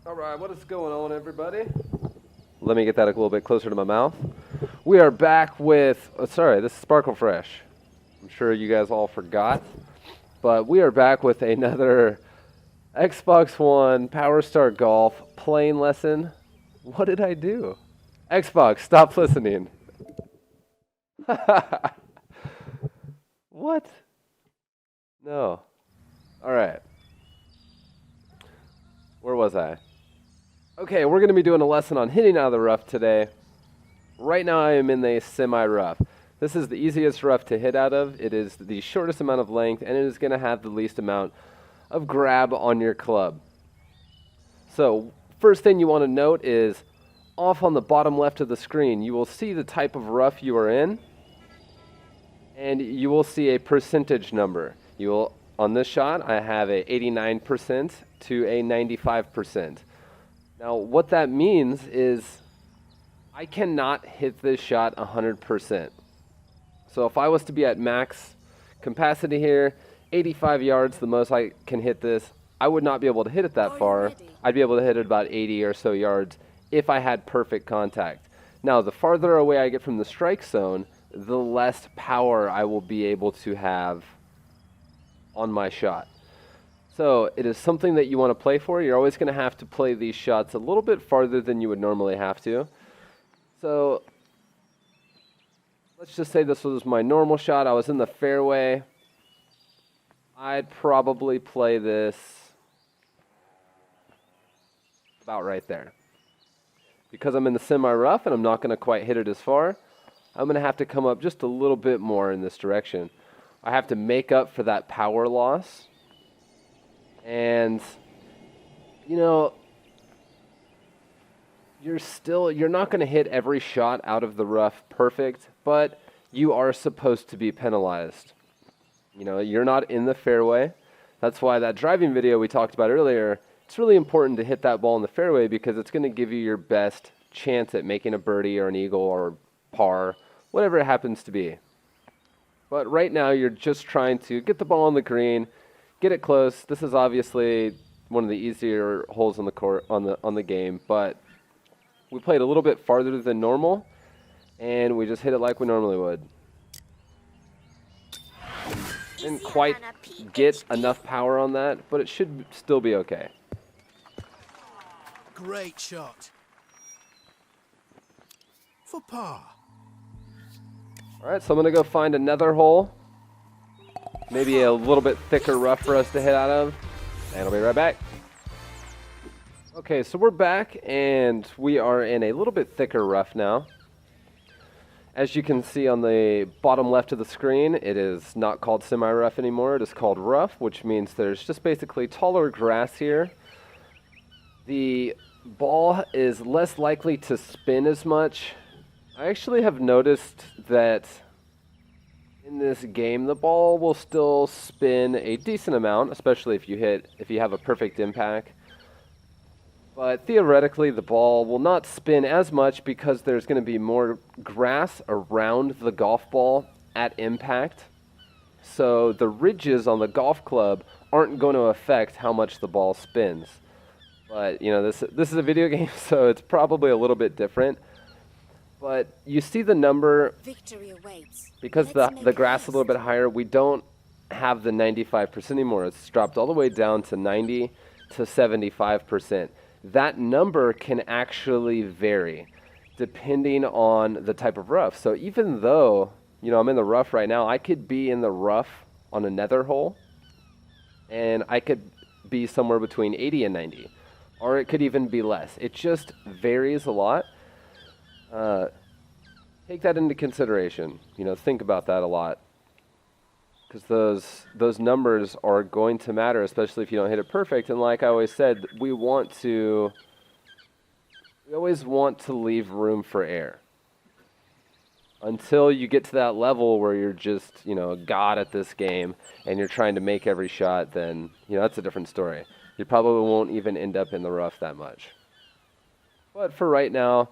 All right, what is going on, everybody? Let me get that a little bit closer to my mouth. We are back with, sorry, this is Sparkle Fresh. I'm sure you guys all forgot, but we are back with another Xbox One Powerstar Golf playing lesson. What did I do? Xbox, stop listening. What? No. All right. Where was I? Okay, we're going to be doing a lesson on hitting out of the rough today. Right now I am in the semi-rough. This is the easiest rough to hit out of. It is the shortest amount of length, and it is going to have the least amount of grab on your club. So, first thing you want to note is off on the bottom left of the screen, you will see the type of rough you are in, and you will see a percentage number. You will, on this shot, I have a 89% to a 95%. Now, what that means is I cannot hit this shot 100%. So if I was to be at max capacity here, 85 yards, the most I can hit this, I would not be able to hit it that far. I'd be able to hit it about 80 or so yards if I had perfect contact. Now, the farther away I get from the strike zone, the less power I will be able to have on my shot. So it is something that you want to play for. You're always going to have to play these shots a little bit farther than you would normally have to. So let's just say this was my normal shot. I was in the fairway. I'd probably play this about right there. Because I'm in the semi-rough and I'm not going to quite hit it as far, I'm going to have to come up just a little bit more in this direction. I have to make up for that power loss. And, you know, you're not going to hit every shot out of the rough perfect, but you are supposed to be penalized. You know, you're not in the fairway. That's why that driving video we talked about earlier, it's really important to hit that ball in the fairway because it's going to give you your best chance at making a birdie or an eagle or par, whatever it happens to be. But right now you're just trying to get the ball on the green, get it close. This is obviously one of the easier holes on the court on the game, but we played a little bit farther than normal, and we just hit it like we normally would. Didn't quite get enough power on that, but it should still be okay. Great shot. For par. All right, so I'm going to go find another hole. Maybe a little bit thicker rough for us to hit out of. And I'll be right back. Okay, so we're back, and we are in a little bit thicker rough now. As you can see on the bottom left of the screen, it is not called semi-rough anymore. It is called rough, which means there's just basically taller grass here. The ball is less likely to spin as much. I actually have noticed that in this game, the ball will still spin a decent amount, especially if you have a perfect impact. But theoretically, the ball will not spin as much because there's going to be more grass around the golf ball at impact. So the ridges on the golf club aren't going to affect how much the ball spins. But, you know, this is a video game, so it's probably a little bit different. But you see the number, Victory awaits. because the grass is a little bit higher, we don't have the 95% anymore. It's dropped all the way down to 90 to 75%. That number can actually vary depending on the type of rough. So even though, you know, I'm in the rough right now, I could be in the rough on another hole, and I could be somewhere between 80 and 90, or it could even be less. It just varies a lot. Take that into consideration. You know, think about that a lot, because those numbers are going to matter, especially if you don't hit it perfect. And like I always said, we always want to leave room for error until you get to that level where you're just, you know, a god at this game and you're trying to make every shot. Then, you know, that's a different story. You probably won't even end up in the rough that much. But for right now,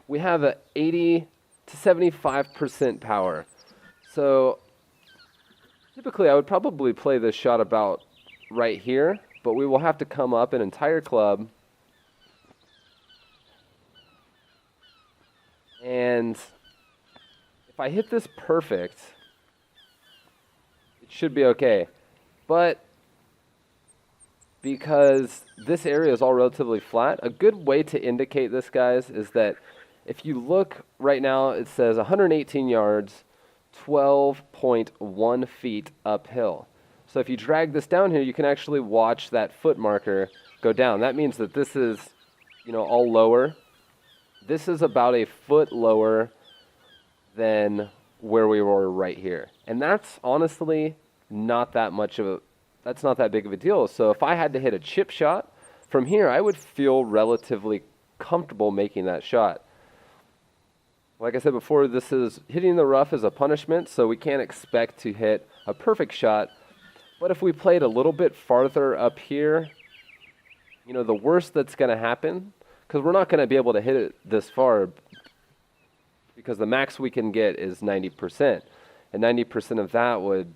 we have a 80 to 75% power. So typically I would probably play this shot about right here, but we will have to come up an entire club And if I hit this perfect, it should be okay. But because this area is all relatively flat, a good way to indicate this, guys, is that if you look right now, it says 118 yards, 12.1 feet uphill. So if you drag this down here, you can actually watch that foot marker go down. That means that this is, all lower. This is about a foot lower than where we were right here. And that's honestly not that that's not that big of a deal. So if I had to hit a chip shot from here, I would feel relatively comfortable making that shot. Like I said before, hitting the rough is a punishment, so we can't expect to hit a perfect shot. But if we played a little bit farther up here, the worst that's going to happen, because we're not going to be able to hit it this far, because the max we can get is 90%. And 90% of that would,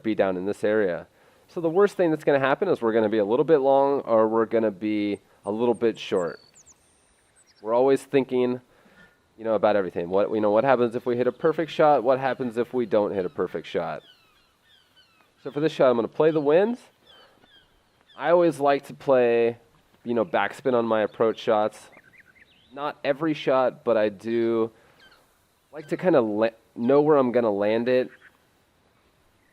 be down in this area. So the worst thing that's going to happen is we're going to be a little bit long or we're going to be a little bit short. We're always thinking, about everything. What happens if we hit a perfect shot? What happens if we don't hit a perfect shot? So for this shot, I'm going to play the winds. I always like to play, backspin on my approach shots. Not every shot, but I do like to kind of know where I'm going to land it.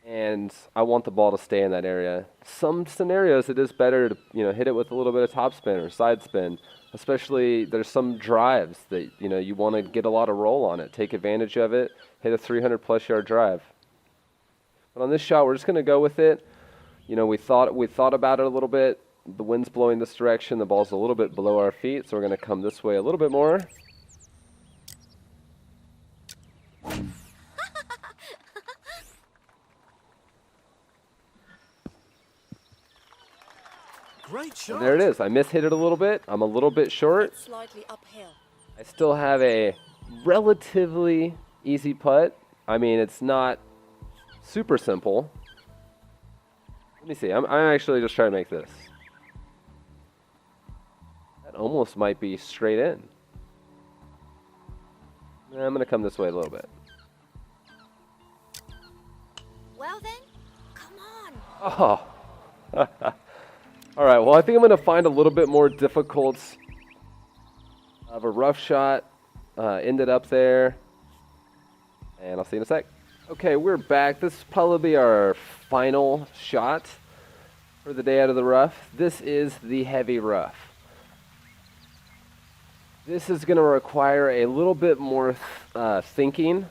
And I want the ball to stay in that area. Some scenarios, it is better to hit it with a little bit of topspin or side spin. Especially, there's some drives that you want to get a lot of roll on it. Take advantage of it. Hit a 300-plus yard drive. But on this shot, we're just going to go with it. We thought about it a little bit. The wind's blowing this direction. The ball's a little bit below our feet, so we're going to come this way a little bit more. Great shot. And there it is. I mishit it a little bit. I'm a little bit short. Slightly uphill. I still have a relatively easy putt. I mean, it's not super simple. Let me see. I'm actually just trying to make this. That almost might be straight in. I'm going to come this way a little bit. Well then, come on. Oh. All right, well, I think I'm going to find a little bit more difficult of a rough shot. Ended up there. And I'll see you in a sec. Okay, we're back. This is probably our final shot for the day out of the rough. This is the heavy rough. This is going to require a little bit more thinking.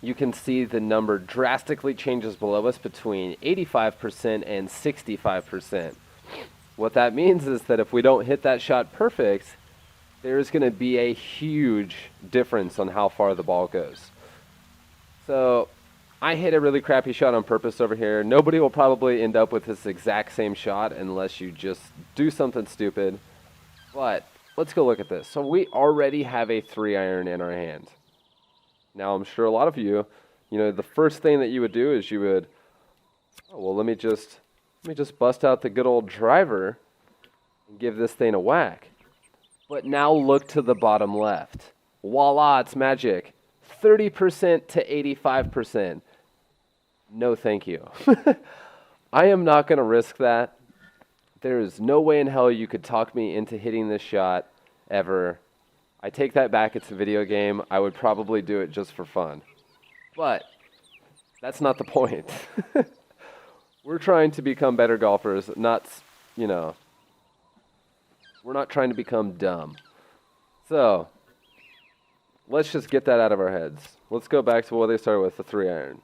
You can see the number drastically changes below us between 85% and 65%. What that means is that if we don't hit that shot perfect, there's going to be a huge difference on how far the ball goes. So I hit a really crappy shot on purpose over here. Nobody will probably end up with this exact same shot unless you just do something stupid. But let's go look at this. So we already have a 3-iron in our hand. Now I'm sure a lot of you, the first thing that you would do is you would, let me just bust out the good old driver and give this thing a whack. But now look to the bottom left. Voila, it's magic. 30% to 85%. No, thank you. I am not going to risk that. There is no way in hell you could talk me into hitting this shot ever. I take that back. It's a video game. I would probably do it just for fun. But that's not the point. We're trying to become better golfers, not, we're not trying to become dumb. So, let's just get that out of our heads. Let's go back to what they started with, the 3-iron.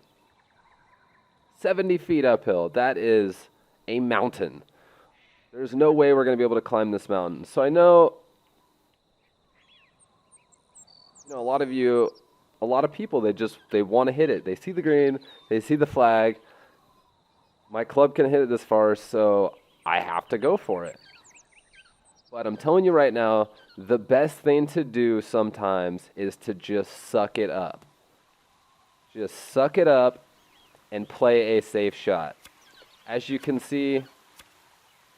70 feet uphill. That is a mountain. There's no way we're going to be able to climb this mountain. So I know, a lot of people, they want to hit it. They see the green, they see the flag. My club can hit it this far, so I have to go for it. But I'm telling you right now, the best thing to do sometimes is to just suck it up. Just suck it up and play a safe shot. As you can see,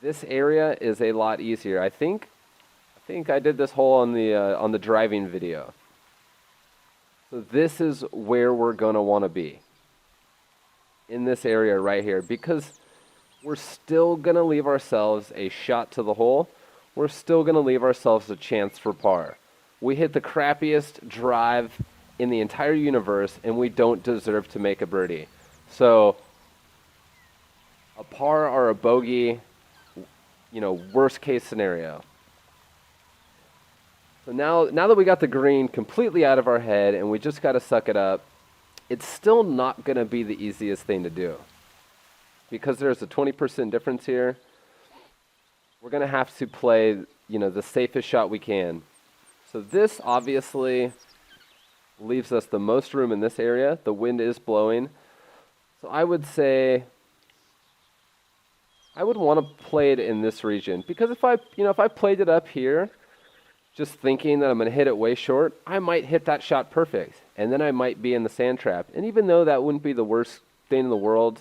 this area is a lot easier. I think I did this hole on the driving video. So this is where we're going to want to be. In this area right here. Because we're still going to leave ourselves a shot to the hole. We're still going to leave ourselves a chance for par. We hit the crappiest drive in the entire universe, and we don't deserve to make a birdie. So, a par or a bogey, worst case scenario. So now that we got the green completely out of our head and we just got to suck it up, it's still not going to be the easiest thing to do. Because there's a 20% difference here, we're going to have to play, the safest shot we can. So this obviously leaves us the most room in this area. The wind is blowing. So I would say I would want to play it in this region, because if I played it up here, just thinking that I'm going to hit it way short, I might hit that shot perfect, and then I might be in the sand trap. And even though that wouldn't be the worst thing in the world,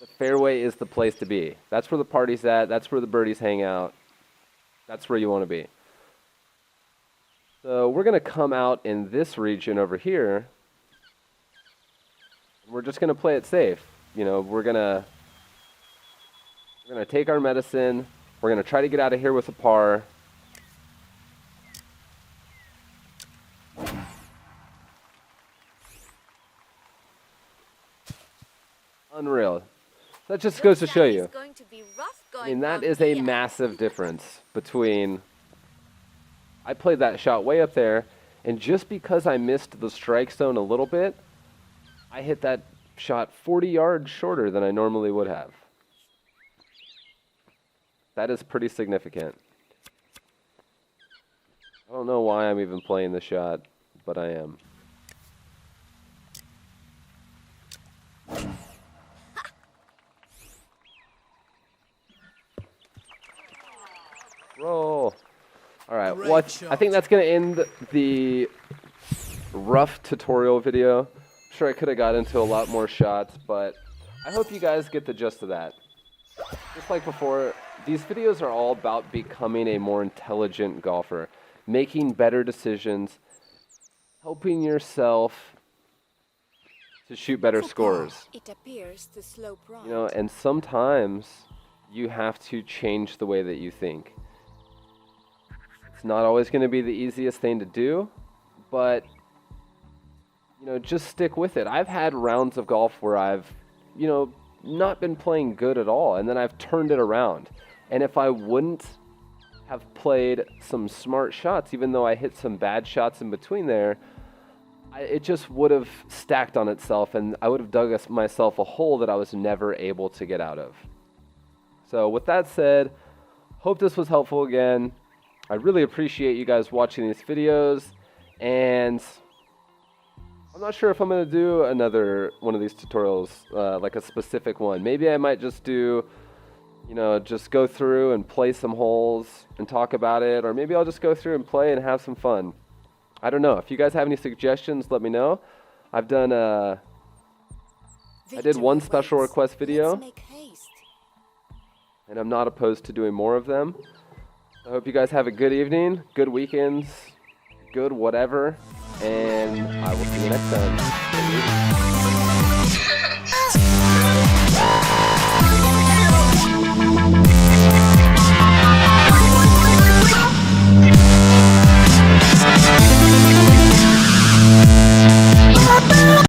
the fairway is the place to be. That's where the party's at. That's where the birdies hang out. That's where you want to be. So we're going to come out in this region over here. We're just going to play it safe. We're going to take our medicine. We're going to try to get out of here with a par. Unreal. That just goes to show you. That is a massive difference between... I played that shot way up there, and just because I missed the strike zone a little bit, I hit that shot 40 yards shorter than I normally would have. That is pretty significant. I don't know why I'm even playing the shot, but I am. Roll. All right, well, I think that's going to end the rough tutorial video. I'm sure I could have got into a lot more shots, but I hope you guys get the gist of that. Just like before, these videos are all about becoming a more intelligent golfer, making better decisions, helping yourself to shoot better scores. It appears to slope right. And sometimes you have to change the way that you think. It's not always going to be the easiest thing to do, but just stick with it. I've had rounds of golf where I've, not been playing good at all, and then I've turned it around. And if I wouldn't have played some smart shots, even though I hit some bad shots in between there, it just would have stacked on itself, and I would have dug myself a hole that I was never able to get out of. So with that said, hope this was helpful again. I really appreciate you guys watching these videos, and I'm not sure if I'm going to do another one of these tutorials, like a specific one. Maybe I might just do, just go through and play some holes and talk about it, or maybe I'll just go through and play and have some fun. I don't know. If you guys have any suggestions, let me know. I've done I did one special request video, and I'm not opposed to doing more of them. I hope you guys have a good evening, good weekends, good whatever, and I will see you next time.